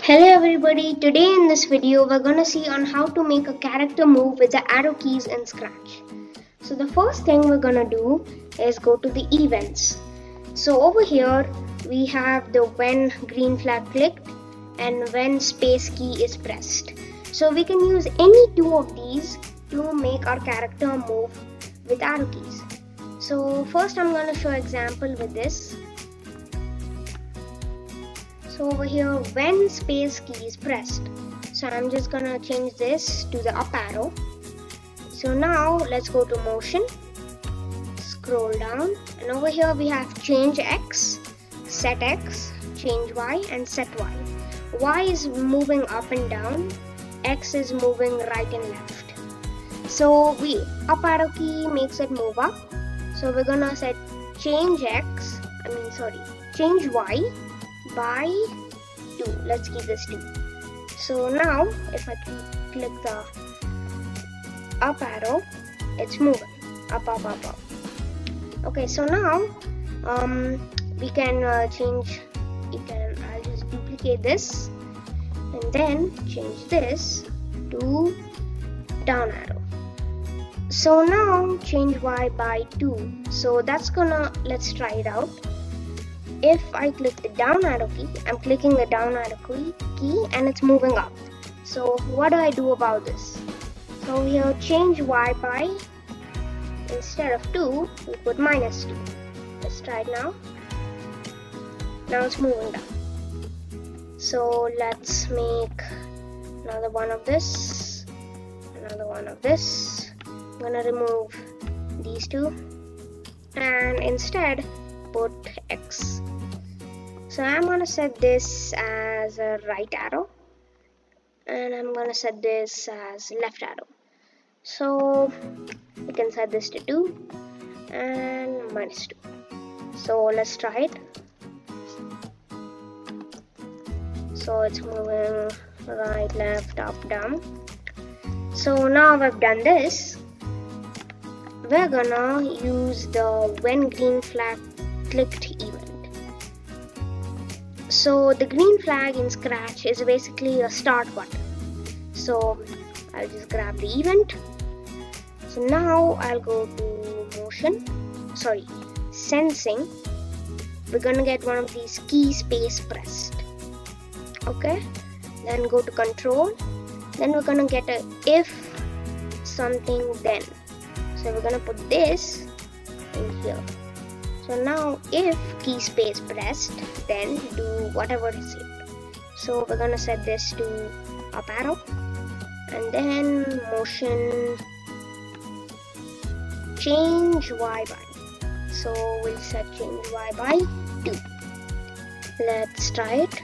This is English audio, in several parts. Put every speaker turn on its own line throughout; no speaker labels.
Hello everybody, today in this video we're gonna see on how to make a character move with the arrow keys in Scratch. So the first thing we're gonna do is go to the events. So over here we have the when green flag clicked and when space key is pressed. So we can use any two of these to make our character move with arrow keys. So first I'm gonna show example with this. So over here when space key is pressed, so I'm just gonna change this to the up arrow. So now let's go to motion, scroll down, and over here we have change X, change Y, and set Y. Y is moving up and down, X is moving right and left. So up arrow key makes it move up, so we're gonna set change Y by 2. Let's keep this 2. So now if I click the up arrow, it's moving up. Okay, so now we can I'll just duplicate this and then change this to down arrow. So now change Y by 2. So let's try it out. If I click the down arrow key, I'm clicking the down arrow key and it's moving up. So what do I do about this? So here change Y by, instead of 2, we put -2. Let's try it now. Now it's moving down. So let's make another one of this, another one of this. I'm gonna remove these two and instead put X. So I'm gonna set this as a right arrow and I'm gonna set this as left arrow. So we can set this to 2 and -2. So let's try it. So it's moving right, left, up, down. So now I've done this, we're gonna use the when green flag clicked event. So the green flag in Scratch is basically a start button. So I'll just grab the event. So now I'll go to sensing. We're gonna get one of these key space pressed. Okay, then go to control. Then we're gonna get a if something then. So we're gonna put this in here. So now if key space pressed, then do whatever is it. So we're gonna set this to up arrow and then motion change Y by. So we'll set change Y by 2. Let's try it.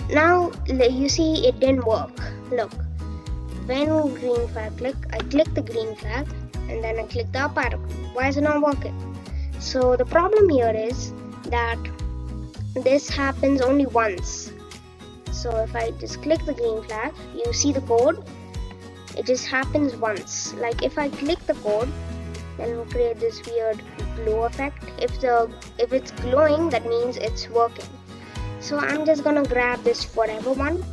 Now you see it didn't work. Look. When green flag I click the green flag and then I click the up arrow. Why is it not working? So the problem here is that this happens only once. So if I just click the green flag, you see the code, it just happens once. Like if I click the code, then we'll create this weird glow effect. If it's glowing, that means it's working. So I'm just gonna grab this forever one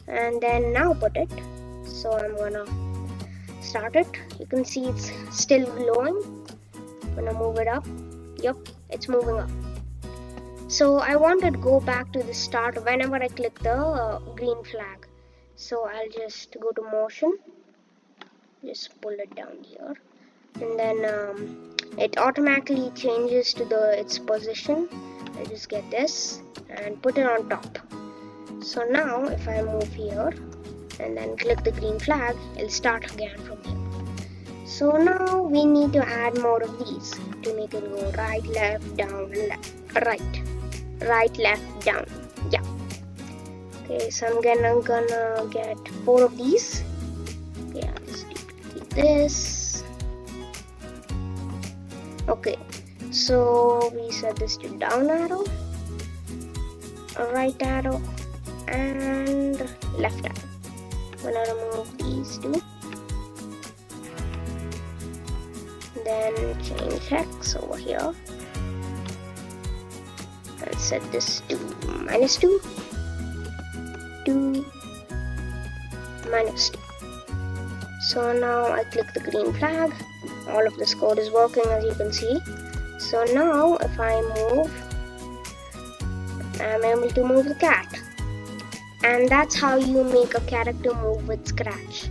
and then now put it. So I'm gonna start it. You can see it's still glowing. I'm gonna move it up. Yep, it's moving up. So I want to go back to the start whenever I click the green flag. So I'll just go to motion, just pull it down here, and then it automatically changes to its position. I just get this and put it on top. So now if I move here and then click the green flag, it'll start again from here. So now we need to add more of these to make it go right, left, down, right, left, down. Yeah. Okay, so I'm gonna get 4 of these. Okay, I'll just duplicate this. Okay, so we set this to down arrow, right arrow, and left arrow. I'm gonna remove these two. then change hex over here and set this to -2, 2, -2. So now I click the green flag. All of this code is working, as you can see. So now if I move, I'm able to move the cat. And that's how you make a character move with Scratch.